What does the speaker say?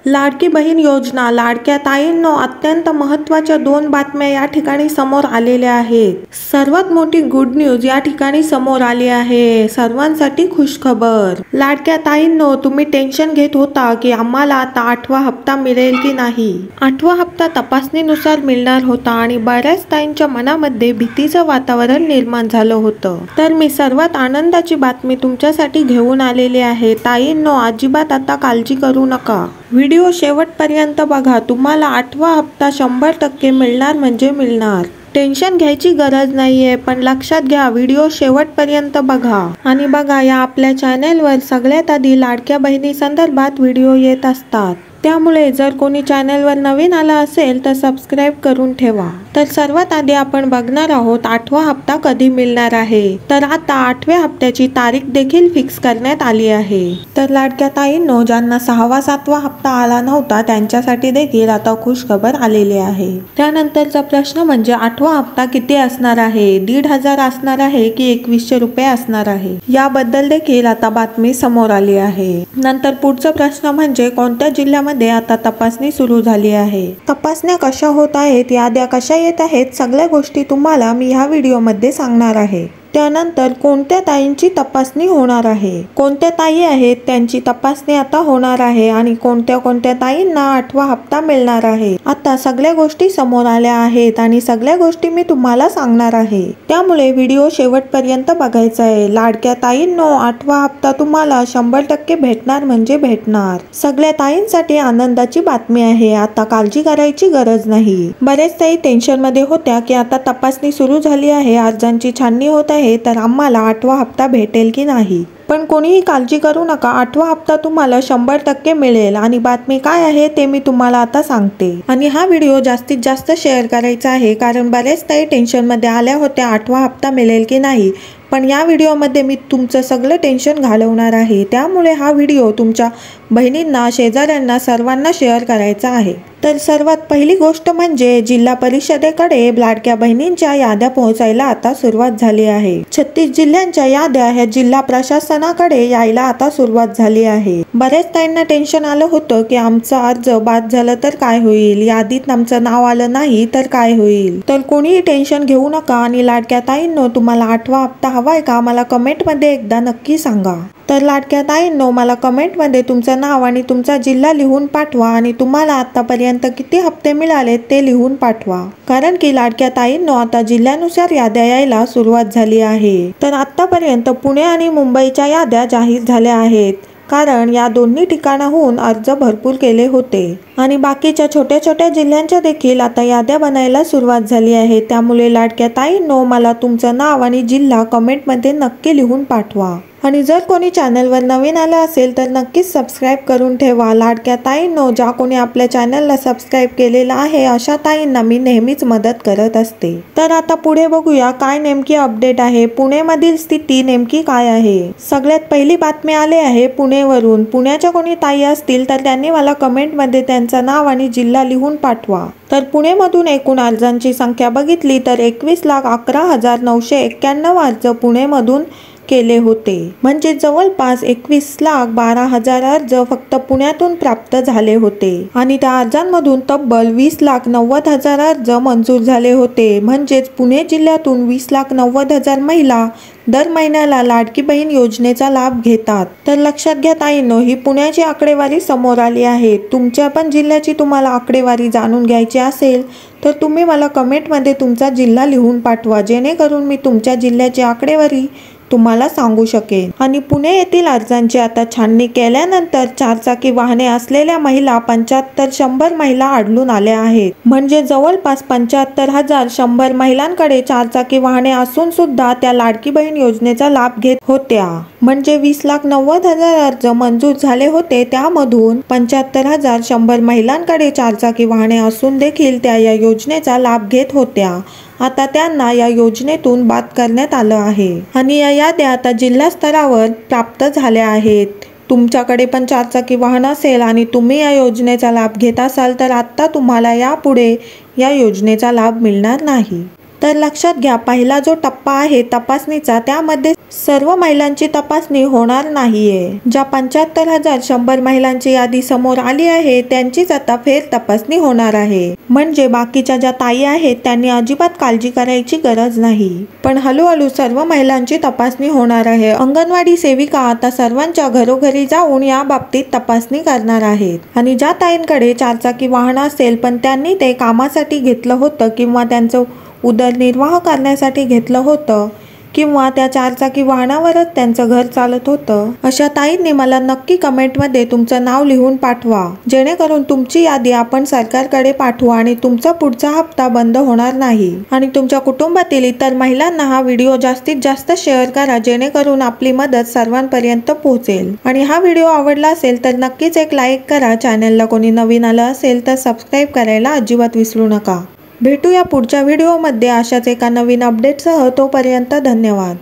लाडकी बहीण योजना, लाडक्या ताईंनो अत्यंत महत्त्वाच्या 2 बातम्या या ठिकाणी समोर आलेल्या आहेत। सर्वात मोठी गुड न्यूज या ठिकाणी समोर आली आहे। सर्वांसाठी खुश खबर। लाडक्या ताईंनो, तुम्ही टेन्शन घेत होता की आम्हाला आता 8वा हप्ता मिळेल की नाही। 8वा हप्ता तपासणीनुसार मिळणार होता आणि बऱ्याच ताईंच्या मनामध्ये भीतीचं वातावरण निर्माण झालं होतं। तर मी सर्वात आनंदाची बातमी तुमच्यासाठी घेऊन आलेली आहे। ताईंनो, अजिबात आता काळजी करू नका। व्हिडिओ शेवटपर्यंत बघा। तुम्हाला 8वा हप्ता 100% मिळणार म्हणजे मिळणार। टेन्शन घ्यायची गरज नाहीये, पण लक्षात घ्या, व्हिडिओ शेवटपर्यंत बघा। आणि बघा, या आपल्या चॅनेलवर सगळ्यात आधी लाडक्या बहिणी संदर्भात व्हिडिओ येत असतात। त्यामुळे जर कोणी चॅनेलवर नवीन आला असेल तर सबस्क्राईब करून ठेवा। तर सर्वात आधी आपण बघणार आहोत 8वा हप्ता कधी मिळणार आहे। तर आता 8व्या हप्त्याची तारीख देखील फिक्स करण्यात आली आहे। तर लाडक्या ताईंनो, ज्यांना 6वा 7वा हप्ता आला नव्हता त्यांच्यासाठी देखील आता खुश खबर आलेली आहे। त्यानंतरचा प्रश्न म्हणजे 8वा हप्ता किती असणार आहे? 1,500 असणार आहे की 2100 रुपये असणार आहे? याबद्दल देखील आता बातमी समोर आली आहे। नंतर पुढचा प्रश्न म्हणजे कोणत्या जिल्ह्यामध्ये आता तपासणी सुरू झाली आहे? तपासण्या कशा होत आहेत, याद्या कशा येत आहेत, सगळ्या गोष्टी तुम्हाला मी ह्या व्हिडिओमध्ये सांगणार आहे। त्यानंतर कोणत्या ताईंची तपासणी होणार आहे, कोणत्या ताई आहेत त्यांची तपासणी आता होणार आहे आणि कोणत्या कोणत्या ताईंना 8वा हप्ता मिळणार आहे। आता सगळ्या गोष्टी समोर आल्या आहेत आणि सगळ्या गोष्टी मी तुम्हाला सांगणार आहे। त्यामुळे व्हिडिओ शेवटपर्यंत बघायचा आहे। लाडक्या ताईंनो, 8वा हप्ता तुम्हाला 100% भेटणार म्हणजे भेटणार। सगळ्या ताईंसाठी आनंदाची बातमी आहे। आता काळजी करायची गरज नाही। बरेच ताई टेन्शन मध्ये होत्या की आता तपासणी सुरू झाली आहे, अर्जांची छाननी होत आहे, तर आम्हाला 8वा हप्ता भेटेल की नाही। पण कोणीही काळजी करू नका, 8वा हप्ता तुम्हाला 100% मिळेल। आणि बातमी काय आहे ते मी तुम्हाला आता सांगते। आणि हा व्हिडिओ जास्तीत जास्त शेअर करायचा आहे, कारण बरेच ताई टेन्शन मध्ये आल्या होत्या 8वा हप्ता मिळेल की नाही। पण या व्हिडिओमध्ये मी तुमचं सगळं टेन्शन घालवणार आहे। त्यामुळे हा व्हिडिओ तुमच्या बहिणींना, शेजाऱ्यांना, सर्वांना शेअर करायचा आहे। तर सर्वात पहिली गोष्ट म्हणजे जिल्हा परिषदेकडे लाडक्या बहिणींच्या याद्या पोहोचायला आता सुरुवात झाली आहे। 36 जिल्ह्यांच्या याद्या ह्या जिल्हा प्रशासनाकडे यायला आता सुरुवात झाली आहे। बऱ्याच ताईंना टेन्शन आलं होतं की आमचा अर्ज बाद झालं तर काय होईल, यादीत आमचं नाव आलं नाही तर काय होईल। तर कोणीही टेन्शन घेऊ नका। आणि लाडक्या ताईंनो, तुम्हाला 8वा हप्ता हवाय का, मला कमेंट मध्ये एकदा नक्की सांगा। तर लाडक्या ताईंनो, मला कमेंट मध्ये तुमचं नाव आणि तुमचा जिल्हा लिहून पाठवा आणि तुम्हाला आतापर्यंत किती हप्ते मिळाले ते लिहून पाठवा। कारण की लाडक्या ताईंनो, आता जिल्ह्यानुसार याद्या यायला सुरुवात झाली आहे। तर आतापर्यंत पुणे आणि मुंबईच्या याद्या जाहीर झाल्या आहेत, कारण या दोन्ही ठिकाणाहून अर्ज भरपूर केले होते। आणि बाकीच्या छोट्या छोट्या जिल्ह्यांच्या देखील आता याद्या बनायला सुरुवात झाली आहे। त्यामुळे लाडक्या ताईंनो, मला तुमचं नाव आणि जिल्हा कमेंट मध्ये नक्की लिहून पाठवा। आणि जर कोणी चॅनलवर नवीन आलं असेल तर नक्कीच सबस्क्राईब करून ठेवा। लाडक्या ताईंनो, ज्या कोणी आपल्या चॅनलला सबस्क्राईब केलेलं आहे अशा ताईंना मी नेहमीच मदत करत असते। तर आता पुढे बघूया काय नेमकी अपडेट आहे, पुणेमधील स्थिती नेमकी काय आहे। सगळ्यात पहिली बातमी आली आहे पुणेवरून। पुण्याच्या कोणी ताई असतील तर त्यांनी मला कमेंट मध्ये त्यांचं नाव आणि जिल्हा लिहून पाठवा। तर पुणेमधून एकूण अर्जांची संख्या बघितली तर 21,11,991 अर्ज पुणेमधून केले होते। म्हणजे जवळपास 21,12,000 अर्ज फक्त पुण्यातून प्राप्त झाले होते। आणि त्या अर्जांमधून तब्बल 20,90,000 अर्ज मंजूर झाले होते। म्हणजेच पुणे जिल्ह्यातून 20,90,000 महिला दर महिन्याला लाडकी बहीण योजनेचा लाभ घेतात। तर लक्षात घ्या ताईंनो, ही पुण्याची आकडेवारी समोर आली आहे। तुमच्या पण जिल्ह्याची तुम्हाला आकडेवारी जाणून घ्यायची असेल तर तुम्ही मला कमेंटमध्ये तुमचा जिल्हा लिहून पाठवा, जेणेकरून मी तुमच्या जिल्ह्याची आकडेवारी तुम्हाला सांगू शकेन। आणि पुणे येथील अर्जांची आता छाननी केल्यानंतर 4 चाकी वाहने असलेल्या महिला 75-100 महिला आढळून आल्या आहेत। म्हणजे जवळपास 75,100 महिलांकडे 4 चाकी वाहने असून सुद्धा त्या लाडकी बहीण योजनेचा लाभ घेत होत्या। म्हणजे 20,90,000 अर्ज मंजूर झाले होते, त्यामधून 75,100 महिलांकडे 4 चाकी वाहने असून देखील त्या या योजनेचा लाभ घेत होत्या। आता त्यांना या योजनेतून बाद करण्यात आलं आहे। आणि या याद्या आता जिल्हा स्तरावर प्राप्त झाल्या आहेत। तुमच्याकडे पण 4 चाकी वाहन असेल आणि तुम्ही या योजनेचा लाभ घेत असाल तर आता तुम्हाला यापुढे या योजनेचा लाभ मिळणार नाही। तर लक्षात घ्या, पहिला जो टप्पा आहे तपासणीचा त्यामध्ये सर्व महिलांची तपासणी होणार नाहीये. ज्या 75,100 महिलांची यादी समोर आली आहे त्यांचीच आता फेर तपासणी होणार आहे. म्हणजे बाकीच्या ज्या ताई आहेत त्यांनी अजिबात काळजी करायची गरज नाही. पण हळूहळू सर्व महिलांची तपासणी होणार आहे. अंगणवाडी सेविका आता सर्वांच्या घरोघरी जाऊन या बाबतीत तपासणी करणार आहेत. आणि ज्या ताईंकडे 4 चाकी वाहन असेल पण त्यांनी ते कामासाठी घेतलं होतं किंवा त्यांचं उदरनिर्वाह करण्यासाठी घेतलं होतं किंवा त्या 4 चाकी वाहनावरच त्यांचं घर चालत होतं, अशा ताईंनी मला नक्की कमेंटमध्ये तुमचं नाव लिहून पाठवा, जेणेकरून तुमची यादी आपण सरकारकडे पाठवू आणि तुमचा पुढचा हप्ता बंद होणार नाही. आणि तुमच्या कुटुंबातील इतर महिलांना हा व्हिडिओ जास्तीत जास्त शेअर करा, जेणेकरून आपली मदत सर्वांपर्यंत पोहोचेल. आणि हा व्हिडिओ आवडला असेल तर नक्कीच एक लाईक करा. चॅनलला कोणी नवीन आलं असेल तर सबस्क्राईब करायला अजिबात विसरू नका. भेटूया पुढच्या व्हिडिओमध्ये अशाच एका नवीन अपडेटसह. तोपर्यंत धन्यवाद.